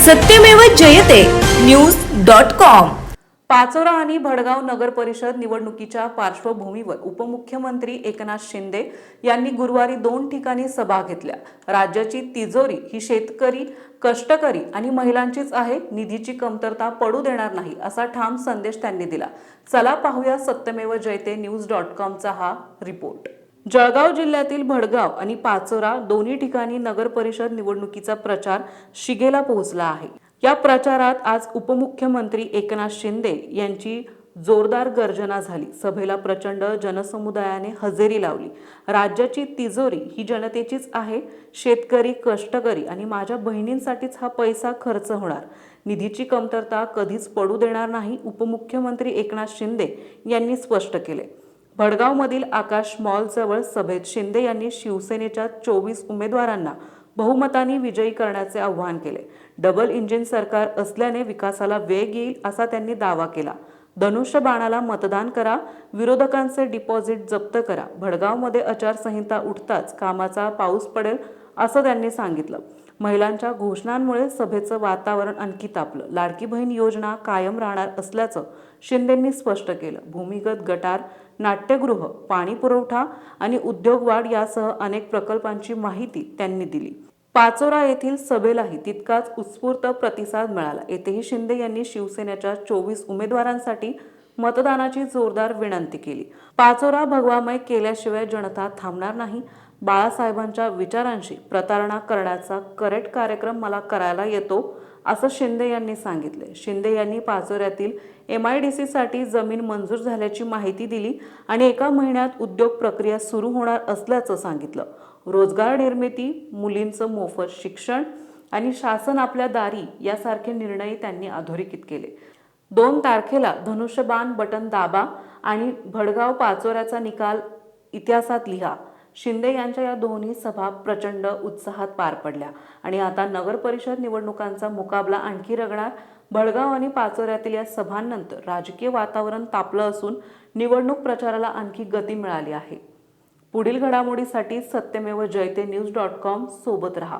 सत्यमेव जयते न्यूज.com। पाचोरा आणि भडगाव नगर परिषद निवडणुकीच्या पार्श्वभूमीवर उपमुख्यमंत्री एकनाथ शिंदे यांनी गुरुवारी 2 ठिकाणी सभा घेतल्या। राज्याची तिजोरी ही शेतकरी, कष्टकरी आणि महिलांचीच आहे, निधीची कमतरता पडू देणार नाही असा ठाम संदेश त्यांनी दिला। चला पाहूया सत्यमेव जयते न्यूज.com चा हा रिपोर्ट। जळगाव जिल्ह्यातील भडगाव आणि पाचोरा दोन्ही ठिकाणी नगर परिषद निवडणुकीचा प्रचार शिगेला पोहोचला आहे। या प्रचारात आज उपमुख्यमंत्री एकनाथ शिंदे यांची जोरदार गर्जना झाली। सभेला प्रचंड जनसमुदायाने हजेरी लावली। राज्याची तिजोरी ही जनतेचीच आहे, शेतकरी, कष्टकरी आणि माझ्या बहिणींसाठीच हा पैसा खर्च होणार, निधीची कमतरता कधीच पडू देणार नाही, उपमुख्यमंत्री एकनाथ शिंदे यांनी स्पष्ट केले। भडगावमधील आकाश मॉल जवळ सभेत शिंदे यांनी शिवसेनेच्या 24 उमेदवारांना बहुमताने विजयी करण्याचे आवाहन केले। डबल इंजिन सरकार असल्याने विकासाला वेग येईल असा त्यांनी दावा केला। धनुष्यबाणाला मतदान करा, विरोधकांचे डिपॉझिट जप्त करा, भडगावमध्ये आचारसंहिता उठताच कामाचा पाऊस पडेल असं त्यांनी सांगितलं। महिलांच्या घोषणांमुळे सभेचं वातावरण आणखी तापलं। लाडकी बहीण योजना कायम राहणार असल्याचं शिंदेंनी स्पष्ट केलं। भूमिगत गटार, नाट्यगृह, पाणी पुरवठा आणि उद्योग वाढ यासह अनेक प्रकल्पांची माहिती त्यांनी दिली। पाचोरा येथील सभेलाही तितकाच उत्स्फूर्त प्रतिसाद मिळाला। येथेही शिंदे यांनी शिवसेनेच्या 24 उमेदवारांसाठी मतदानाची जोरदार विनंती केली। पाचोरा भगवामय केल्याशिवाय जनता थांबणार नाही। बाळासाहेबांच्या विचारांशी प्रतारणा करण्याचा करेक्ट कार्यक्रम मला करायला येतो असं शिंदे यांनी सांगितले। शिंदे यांनी पाचोऱ्यातील MIDC साठी जमीन मंजूर झाल्याची माहिती दिली आणि 1 महिन्यात उद्योग प्रक्रिया सुरू होणार असल्याचं सांगितलं। रोजगार निर्मिती, मुलींचं मोफत शिक्षण आणि शासन आपल्या दारी यासारखे निर्णय त्यांनी अधोरेखित केले। 2 तारखेला धनुष्यबाण बटन दाबा आणि भडगाव पाचोऱ्याचा निकाल इतिहासात लिहा। शिंदे यांच्या या दोन्ही सभा प्रचंड उत्साहात पार पडल्या आणि आता नगर परिषद निवडणुकांचा मुकाबला आणखी रंगणार। भडगाव आणि पाचोऱ्यातील या सभांनंतर राजकीय वातावरण तापलं असून निवडणूक प्रचाराला आणखी गती मिळाली आहे। पुढील घडामोडीसाठी सत्यमेव जयते न्यूज.com सोबत रहा।